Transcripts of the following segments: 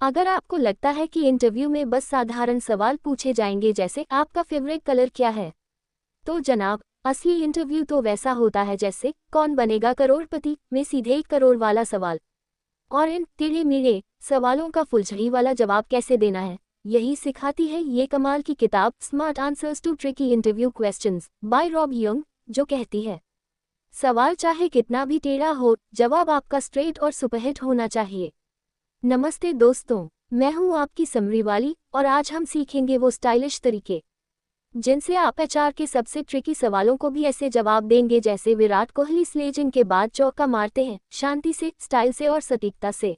अगर आपको लगता है कि इंटरव्यू में बस साधारण सवाल पूछे जाएंगे जैसे आपका फेवरेट कलर क्या है, तो जनाब, असली इंटरव्यू तो वैसा होता है जैसे कौन बनेगा करोड़पति में सीधे 1 करोड़ वाला सवाल। और इन टेढ़े मेढ़े सवालों का फुलझड़ी वाला जवाब कैसे देना है, यही सिखाती है ये कमाल की किताब smart answers to tricky interview questions by Rob Young, जो कहती है सवाल चाहे कितना भी टेढ़ा हो, जवाब आपका स्ट्रेट और सुपरहिट होना चाहिए। नमस्ते दोस्तों, मैं हूं आपकी समरी वाली और आज हम सीखेंगे वो स्टाइलिश तरीके जिनसे आप एचआर के सबसे ट्रिकी सवालों को भी ऐसे जवाब देंगे जैसे विराट कोहली स्लेजिंग के बाद चौका मारते हैं, शांति से, स्टाइल से और सटीकता से।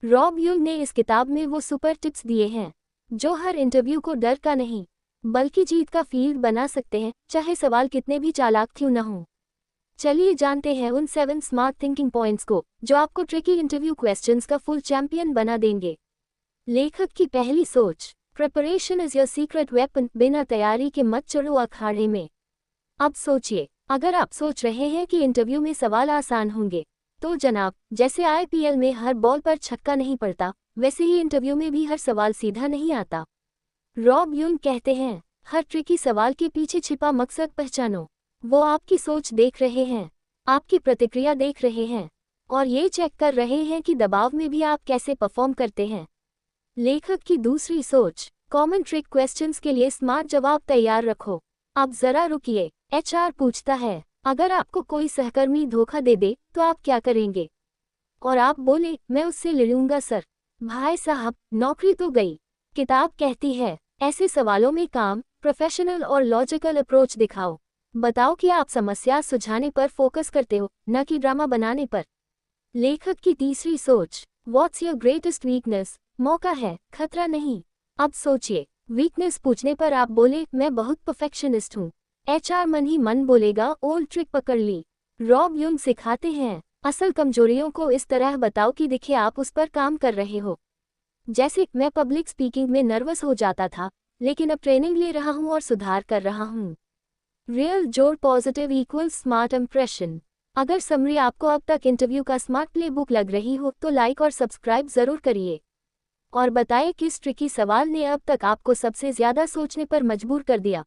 रॉब यूल ने इस किताब में वो सुपर टिप्स दिए हैं जो हर इंटरव्यू को डर का नहीं बल्कि जीत का फील्ड बना सकते हैं, चाहे सवाल कितने भी चालाक क्यों न हों। चलिए जानते हैं उन 7 स्मार्ट थिंकिंग पॉइंट्स को जो आपको ट्रिकी इंटरव्यू क्वेश्चंस का फुल चैंपियन बना देंगे। लेखक की पहली सोच, preparation is your secret weapon, बिना तैयारी के मत चढ़ो अखाड़े में। अब सोचिए, अगर आप सोच रहे हैं कि इंटरव्यू में सवाल आसान होंगे, तो जनाब, जैसे आईपीएल में हर बॉल पर छक्का नहीं पड़ता, वैसे ही इंटरव्यू में भी हर सवाल सीधा नहीं आता। रॉब यूल कहते हैं, हर ट्रिकी सवाल के पीछे छिपा मकसद पहचानो। वो आपकी सोच देख रहे हैं, आपकी प्रतिक्रिया देख रहे हैं और ये चेक कर रहे हैं कि दबाव में भी आप कैसे परफॉर्म करते हैं। लेखक की दूसरी सोच, कॉमन ट्रिक क्वेश्चंस के लिए स्मार्ट जवाब तैयार रखो। अब जरा रुकिए, एचआर पूछता है, अगर आपको कोई सहकर्मी धोखा दे दे तो आप क्या करेंगे? और आप बोले, मैं उससे लड़ूंगा सर। भाई साहब, नौकरी तो गई। किताब कहती है, ऐसे सवालों में काम, प्रोफेशनल और लॉजिकल अप्रोच दिखाओ। बताओ कि आप समस्या सुलझाने पर फोकस करते हो, न कि ड्रामा बनाने पर। लेखक की तीसरी सोच, व्हाट्स योर ग्रेटेस्ट वीकनेस, मौका है, खतरा नहीं। अब सोचिए, वीकनेस पूछने पर आप बोले, मैं बहुत परफेक्शनिस्ट हूँ। एचआर मन ही मन बोलेगा, ओल्ड ट्रिक पकड़ ली। रॉब यूल सिखाते हैं, असल कमजोरियों को इस तरह बताओ कि दिखे आप उस पर काम कर रहे हो। जैसे, मैं पब्लिक स्पीकिंग में नर्वस हो जाता था, लेकिन अब ट्रेनिंग ले रहा हूँ और सुधार कर रहा हूँ। रियल जोड़ पॉजिटिव इक्वल्स स्मार्ट इंप्रेशन। अगर समरी आपको अब तक इंटरव्यू का स्मार्ट प्लेबुक लग रही हो तो लाइक और सब्सक्राइब जरूर करिए और बताएं किस ट्रिकी सवाल ने अब तक आपको सबसे ज्यादा सोचने पर मजबूर कर दिया।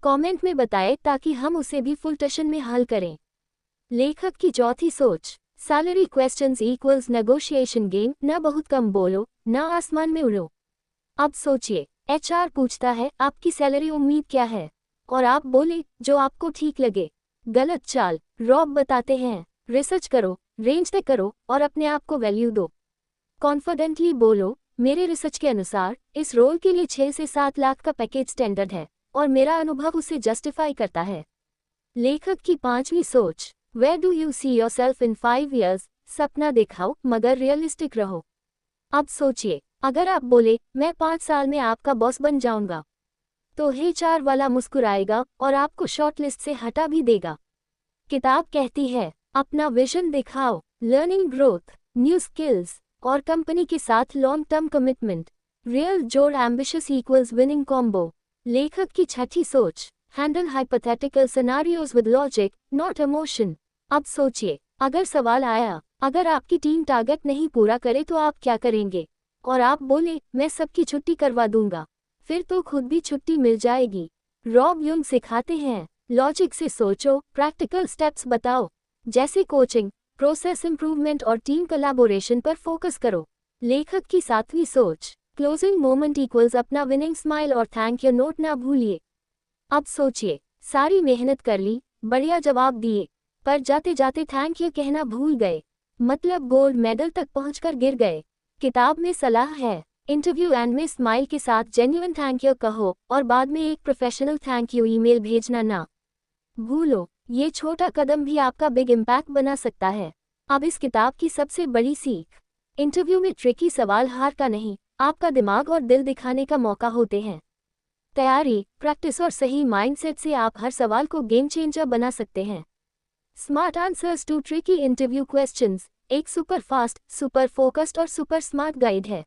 कमेंट में बताएं ताकि हम उसे भी फुल टशन में हल करें। लेखक की चौथी सोच, salary questions equals negotiation game, न बहुत कम बोलो, न आसमान में उड़ो। अब सोचिए, एचआर पूछता है, आपकी सैलरी उम्मीद क्या है? और आप बोले, जो आपको ठीक लगे। गलत चाल। रॉब बताते हैं, रिसर्च करो, रेंज तय करो और अपने आप को वैल्यू दो। कॉन्फिडेंटली बोलो, मेरे रिसर्च के अनुसार इस रोल के लिए 6 से 7 लाख का पैकेज स्टैंडर्ड है और मेरा अनुभव उसे जस्टिफाई करता है। लेखक की पांचवी सोच, where do you see yourself in 5 years, सपना दिखाओ मगर रियलिस्टिक रहो। अब सोचिए, अगर आप बोले, मैं 5 साल में आपका बॉस बन जाऊंगा, तो एचआर वाला मुस्कुराएगा और आपको शॉर्टलिस्ट से हटा भी देगा। किताब कहती है, अपना विजन दिखाओ, लर्निंग ग्रोथ, न्यू स्किल्स और कंपनी के साथ लॉन्ग टर्म कमिटमेंट। रियल जोड़ एम्बिशियस इक्वल्स विनिंग कॉम्बो। लेखक की छठी सोच, handle hypothetical scenarios with logic, not emotion. अब सोचिए, अगर सवाल आया, अगर आपकी टीम टारगेट नहीं पूरा करे तो आप क्या करेंगे? और आप बोले, मैं सबकी छुट्टी करवा दूंगा, फिर तो खुद भी छुट्टी मिल जाएगी। रॉब यूल सिखाते हैं, लॉजिक से सोचो, प्रैक्टिकल स्टेप्स बताओ, जैसे कोचिंग, प्रोसेस इंप्रूवमेंट और टीम कोलैबोरेशन पर फोकस करो। लेखक की सातवीं सोच, क्लोजिंग मोमेंट इक्वल्स अपना विनिंग स्माइल और थैंक यू नोट ना भूलिए। अब सोचिए, सारी मेहनत कर ली, बढ़िया जवाब दिए, पर जाते जाते थैंक यू कहना भूल गए, मतलब गोल्ड मेडल तक पहुंचकर गिर गए। किताब में सलाह है, इंटरव्यू एंड में स्माइल के साथ जेन्युइन थैंक यू कहो और बाद में एक प्रोफेशनल थैंक यू ईमेल भेजना ना भूलो। ये छोटा कदम भी आपका बिग इम्पैक्ट बना सकता है। अब इस किताब की सबसे बड़ी सीख, इंटरव्यू में ट्रिकी सवाल हार का नहीं, आपका दिमाग और दिल दिखाने का मौका होते हैं। तैयारी, प्रैक्टिस और सही माइंडसेट से आप हर सवाल को गेम चेंजर बना सकते हैं। Smart answers to tricky interview questions एक सुपर फास्ट, सुपर फोकस्ड और सुपर स्मार्ट गाइड है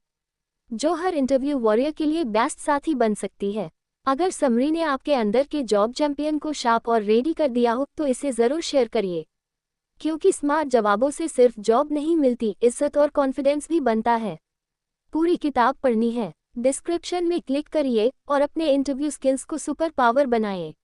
जो हर इंटरव्यू वॉरियर के लिए बेस्ट साथी बन सकती है। अगर समरी ने आपके अंदर के जॉब चैंपियन को शार्प और रेडी कर दिया हो तो इसे ज़रूर शेयर करिए, क्योंकि स्मार्ट जवाबों से सिर्फ जॉब नहीं मिलती, इज्जत और कॉन्फिडेंस भी बनता है। पूरी किताब पढ़नी है? डिस्क्रिप्शन में क्लिक करिए और अपने इंटरव्यू स्किल्स को सुपर पावर बनाएं।